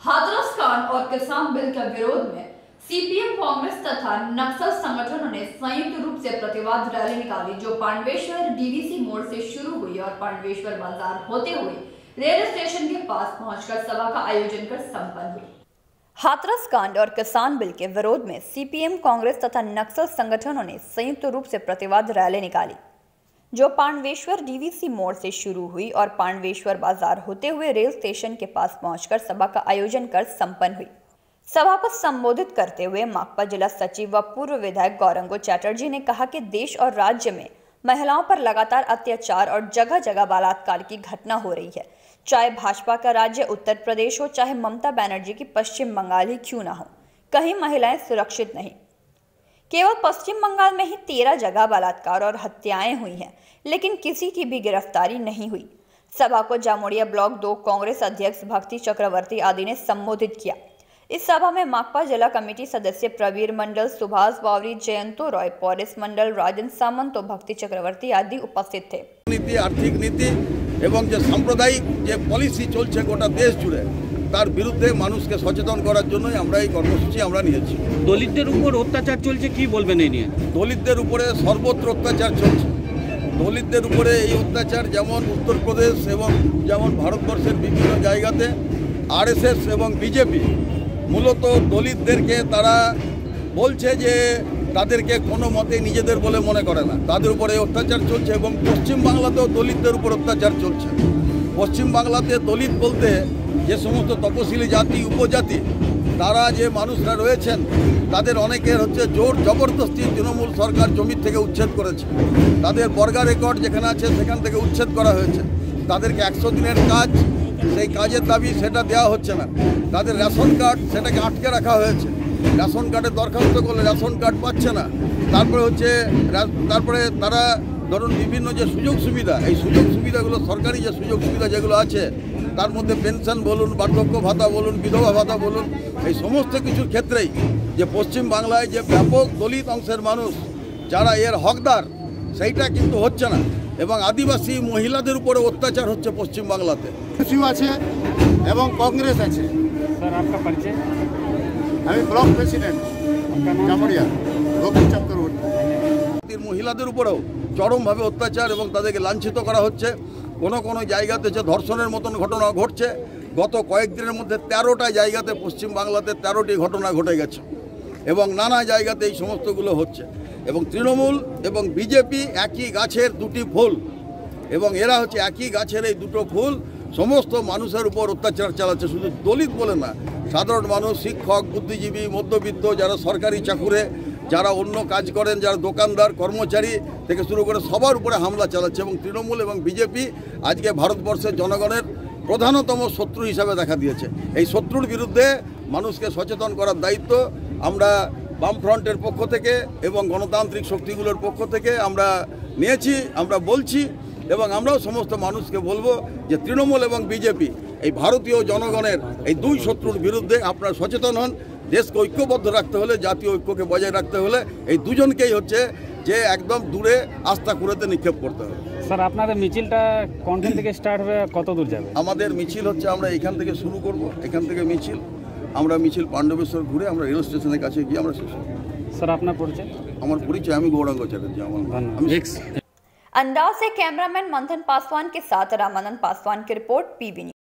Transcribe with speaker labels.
Speaker 1: हाथरस कांड और किसान बिल के विरोध में सीपीएम, कांग्रेस तथा नक्सल संगठनों ने संयुक्त रूप से प्रतिवाद रैली निकाली, जो पांडवेश्वर डीवीसी मोड़ से शुरू हुई और पांडवेश्वर बाजार होते हुए रेल स्टेशन के पास पहुंचकर सभा का आयोजन कर संपन्न हुई। हाथरस कांड और किसान बिल के विरोध में सीपीएम, कांग्रेस तथा नक्सल संगठनों ने संयुक्त रूप से प्रतिवाद रैली निकाली, जो पांडवेश्वर डीवीसी मोड़ से शुरू हुई और पांडवेश्वर बाजार होते हुए रेल स्टेशन के पास पहुंचकर सभा का आयोजन कर संपन्न हुई। सभा को संबोधित करते हुए माकपा जिला सचिव व पूर्व विधायक गौरंगो चैटर्जी ने कहा कि देश और राज्य में महिलाओं पर लगातार अत्याचार और जगह जगह बलात्कार की घटना हो रही है। चाहे भाजपा का राज्य उत्तर प्रदेश हो, चाहे ममता बनर्जी की पश्चिम बंगाल ही क्यों ना हो, कहीं महिलाएं सुरक्षित नहीं। केवल पश्चिम बंगाल में ही 13 जगह बलात्कार और हत्याएं हुई हैं, लेकिन किसी की भी गिरफ्तारी नहीं हुई। सभा को जामुड़िया ब्लॉक 2 कांग्रेस अध्यक्ष भक्ति चक्रवर्ती आदि ने संबोधित किया। इस सभा में माकपा जिला कमेटी सदस्य प्रवीर मंडल, सुभाष बावरी, जयंतो रॉय, पौरिस मंडल, राजन सामंत और भक्ति चक्रवर्ती आदि उपस्थित थे।
Speaker 2: नीति, आर्थिक नीति एवं जो सांप्रदायिक जो पलिसि चलছে গোটা দেশ জুড়ে তার বিরুদ্ধে মানুষকে সচেতন করার জন্যই আমরা এই কর্মসূচি আমরা নিয়েছি।
Speaker 3: দলিতদের উপর অত্যাচার চলছে, কি বলবেন এই নিয়ে?
Speaker 2: দলিতদের উপরে সর্বত্র অত্যাচার চলছে। দলিতদের উপরে এই অত্যাচার যেমন উত্তরপ্রদেশ এবং যেমন ভারতবর্ষের বিভিন্ন জায়গাতে আরএসএস এবং বিজেপি মূলত দলিতদেরকে তারা বলছে যে তাদেরকে কোনো মতে নিজেদের বলে মনে করে না, তাদের উপরে অত্যাচার চলছে। এবং পশ্চিমবাংলাতেও দলিতদের উপর অত্যাচার চলছে। পশ্চিমবাংলাতে দলিত বলতে যে সমস্ত তপশিলি জাতি, উপজাতি, তারা যে মানুষরা রয়েছেন তাদের অনেকের হচ্ছে জোর জবরদস্তি তৃণমূল সরকার জমি থেকে উচ্ছেদ করেছে। তাদের বর্গা রেকর্ড যেখানে আছে সেখান থেকে উচ্ছেদ করা হয়েছে। তাদেরকে 100 দিনের কাজ, সেই কাজের দাবি সেটা দেওয়া হচ্ছে না। তাদের রেশন কার্ড সেটাকে আটকে রাখা হয়েছে। রেশন কার্ডে দরখাস্ত করলে রেশন কার্ড পাচ্ছে না। তারপরে তারা ধরুন বিভিন্ন যে সুযোগ সুবিধা, এই সুযোগ সুবিধাগুলো সরকারি যে সুযোগ সুবিধা যেগুলো আছে তার মধ্যে পেনশন বলুন, বার্ধক্য ভাতা বলুন, বিধবা ভাতা বলুন, এই সমস্ত কিছুর ক্ষেত্রেই যে পশ্চিমবাংলায় যে ব্যাপক দলিত অংশের মানুষ যারা এর হকদার, সেইটা কিন্তু হচ্ছে না। এবং আদিবাসী মহিলাদের উপরে অত্যাচার হচ্ছে পশ্চিমবাংলাতে।
Speaker 4: কিছু আছে এবং কংগ্রেস আছে।
Speaker 3: স্যার, আপনার পরিচয়?
Speaker 4: আমি ব্লক প্রেসিডেন্ট জামুড়িয়া রবি চক্রবর্তী।
Speaker 2: মহিলাদের উপরেও চরমভাবে অত্যাচার এবং তাদেরকে লাঞ্ছিত করা হচ্ছে। কোনো জায়গাতে যে ধর্ষণের মতন ঘটনা ঘটছে। গত কয়েকদিনের মধ্যে 13টা জায়গাতে পশ্চিমবাংলাতে 13টি ঘটনা ঘটে গেছে এবং নানা জায়গাতে এই সমস্তগুলো হচ্ছে। এবং তৃণমূল এবং বিজেপি একই গাছের দুটি ফুল, এবং এরা হচ্ছে একই গাছের এই দুটো ফুল সমস্ত মানুষের উপর অত্যাচার চালাচ্ছে। শুধু দলিত বলে না, সাধারণ মানুষ, শিক্ষক, বুদ্ধিজীবী, মধ্যবিত্ত, যারা সরকারি চাকুরে, যারা অন্য কাজ করেন, যারা দোকানদার, কর্মচারী থেকে শুরু করে সবার উপরে হামলা চালাচ্ছে। এবং তৃণমূল এবং বিজেপি আজকে ভারতবর্ষের জনগণের প্রধানতম শত্রু হিসাবে দেখা দিয়েছে। এই শত্রুর বিরুদ্ধে মানুষকে সচেতন করার দায়িত্ব আমরা বামফ্রন্টের পক্ষ থেকে এবং গণতান্ত্রিক শক্তিগুলোর পক্ষ থেকে আমরা নিয়েছি। আমরা বলছি এবং আমরাও সমস্ত মানুষকে বলবো যে তৃণমূল এবং বিজেপি এই ভারতীয় জনগণের এই দুই শত্রুর বিরুদ্ধে আপনারা সচেতন হন। দেশকে ঐক্যবদ্ধ রাখতে হলে, জাতীয় ঐক্যকে বজায় রাখতে হলে এই দুজনকেই হচ্ছে যে একদম দূরে আস্থা কুড়েতে নিক্ষেপ করতে হবে।
Speaker 3: স্যার, আপনাদের মিছিলটা কোনখান থেকে স্টার্ট হবে, কত দূর যাবে?
Speaker 2: আমাদের মিছিল হচ্ছে আমরা এখান থেকে শুরু করব। এখান থেকে মিছিল পাণ্ডবেশ্বর ঘুরে আমরা রেল স্টেশনের কাছে গিয়ে আমরা শেষ করব।
Speaker 3: স্যার, আপনার পরিচয়?
Speaker 2: আমার পরিচয়, আমি গৌরাঙ্গ চ্যাটার্জি।
Speaker 1: अंदाज से कैमरामैन मंथन पासवान के साथ रामानंद पासवान की रिपोर्ट, PB न्यूज।